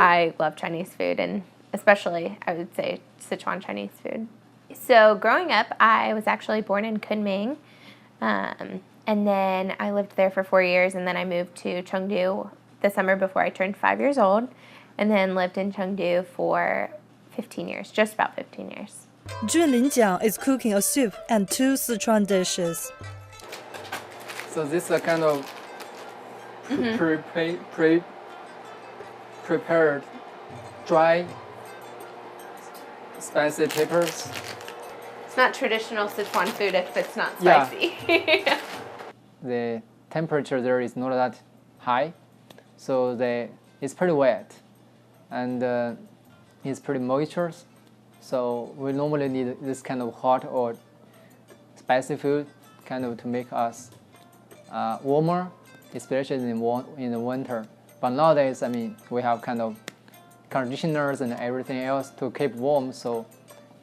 I love Chinese food, and especially, I would say, Sichuan Chinese food. So growing up, I was actually born in Kunming, and then I lived there for 4 years, and then I moved to Chengdu the summer before I turned 5 years old, and then lived in Chengdu for 15 years, just about 15 years. Junlin Jiang is cooking a soup and 2 Sichuan dishes. So this is a kind of prepared dry spicy peppers. It's not traditional Sichuan food if it's not spicy. Yeah. The temperature there is not that high, so it's pretty wet, and it's pretty moisture. So we normally need this kind of hot or spicy food kind of to make us warmer, especially in the winter. But nowadays, I mean, we have kind of conditioners and everything else to keep warm,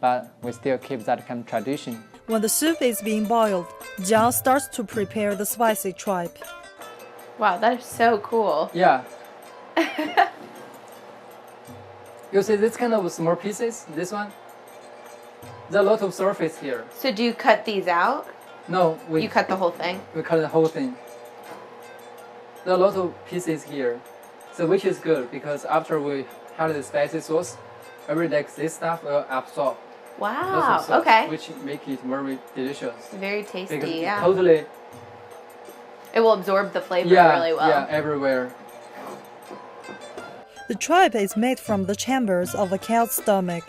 but we still keep that kind of tradition. When the soup is being boiled, Jiang starts to prepare the spicy tripe. Wow, that is so cool. Yeah. You see this kind of small pieces, this one? There's a lot of surface here. So do you cut these out? No, You cut the whole thing? we cut the whole thing. There are a lot of pieces here, so which is good because after we add the spicy sauce, this stuff will absorb. Wow, lots of sauce, okay. Which make it very delicious. Very tasty, Because yeah. Totally. It will absorb the flavor really well. Yeah, everywhere. The tripe is made from the chambers of a cow's stomach.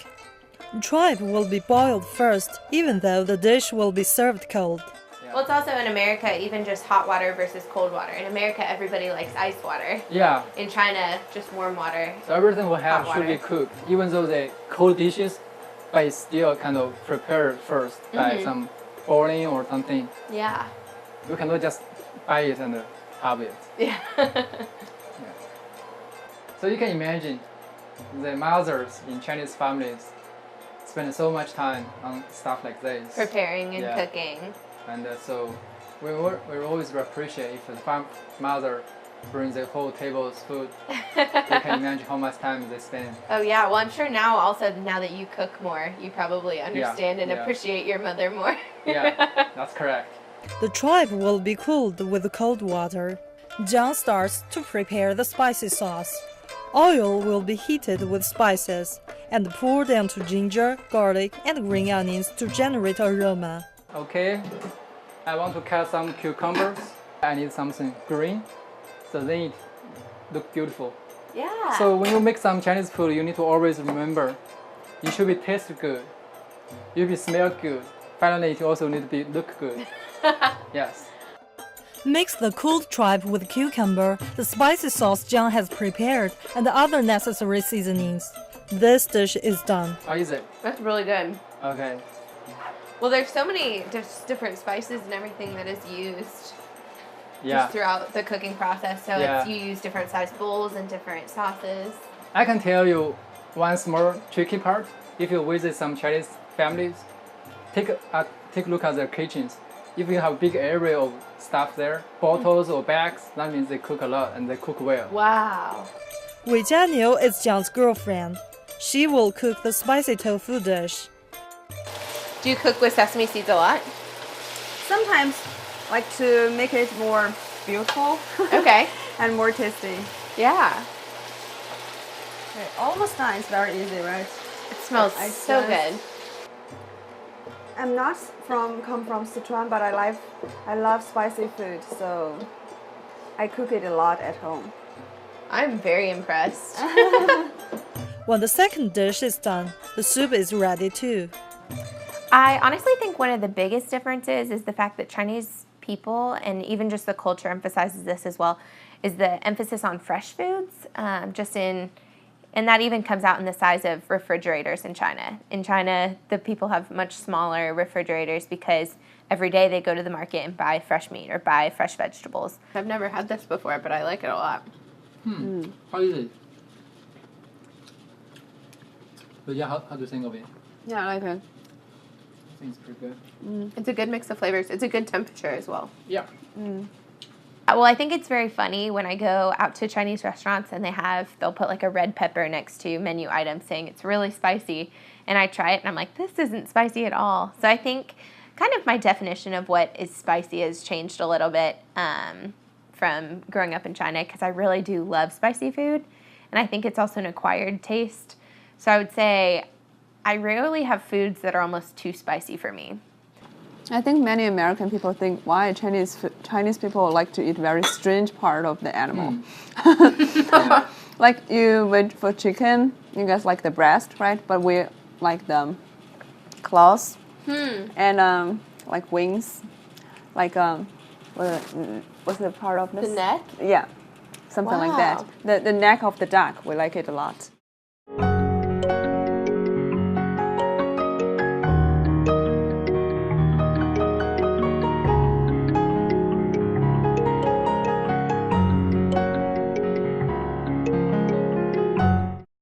Tripe will be boiled first, even though the dish will be served cold. Yeah. Well, it's also in America, even just hot water versus cold water. In America, everybody likes ice water. Yeah. In China, just warm water. So everything we have Hot should be water. cooked, even though the cold dishes, but it's still kind of prepared first by some boiling or something. Yeah. You cannot just buy it and have it. Yeah. So you can imagine the mothers in Chinese families spend so much time on stuff like this. Preparing and Yeah. cooking. And so we always appreciate if the mother brings the whole table's food. You can imagine how much time they spend. Oh yeah, well I'm sure now also, now that you cook more, you probably understand and yeah. appreciate your mother more. Yeah, that's correct. The tripe will be cooled with cold water. Jiang starts to prepare the spicy sauce. Oil will be heated with spices and poured into ginger, garlic, and green onions to generate aroma. Okay, I want to cut some cucumbers. I need something green, so then it look beautiful. Yeah. So when you make some Chinese food, you need to always remember, it should be taste good, it should be smell good. Finally, it also need to be look good. Yes. Mix the cooled tripe with cucumber, the spicy sauce Jiang has prepared, and the other necessary seasonings. This dish is done. How is it? That's really good. Okay. Well, there's so many just different spices and everything that is used Yeah. just throughout the cooking process. So Yeah. you use different size bowls and different sauces. I can tell you one small tricky part. If you visit some Chinese families, take a look at their kitchens. If you have a big area of stuff there, bottles or bags, that means they cook a lot and they cook well. Wow. Weijia is Jiang's girlfriend. She will cook the spicy tofu dish. Do you cook with sesame seeds a lot? Sometimes like to make it more beautiful Okay. and more tasty. Yeah. Okay, almost done. It's very easy, right? It smells I so just- good. I'm not come from Sichuan, but I love spicy food, so I cook it a lot at home. I'm very impressed. When the second dish is done, the soup is ready too. I honestly think one of the biggest differences is the fact that Chinese people, and even just the culture emphasizes this as well, is the emphasis on fresh foods, and that even comes out in the size of refrigerators in China. In China, the people have much smaller refrigerators because every day they go to the market and buy fresh meat or buy fresh vegetables. I've never had this before, but I like it a lot. How is it? So yeah, how do you think of it? Yeah, I like it. I think it's pretty good. It's a good mix of flavors. It's a good temperature as well. Yeah. Well, I think it's very funny when I go out to Chinese restaurants and they'll put like a red pepper next to menu items saying it's really spicy. And I try it and I'm like, this isn't spicy at all. So I think kind of my definition of what is spicy has changed a little bit from growing up in China, because I really do love spicy food. And I think it's also an acquired taste. So I would say I rarely have foods that are almost too spicy for me. I think many American people think why Chinese people like to eat very strange part of the animal. Like you went for chicken, you guys like the breast, right? But we like the claws and like wings, like what's the part of this? The neck? Yeah, something like that. The neck of the duck, we like it a lot.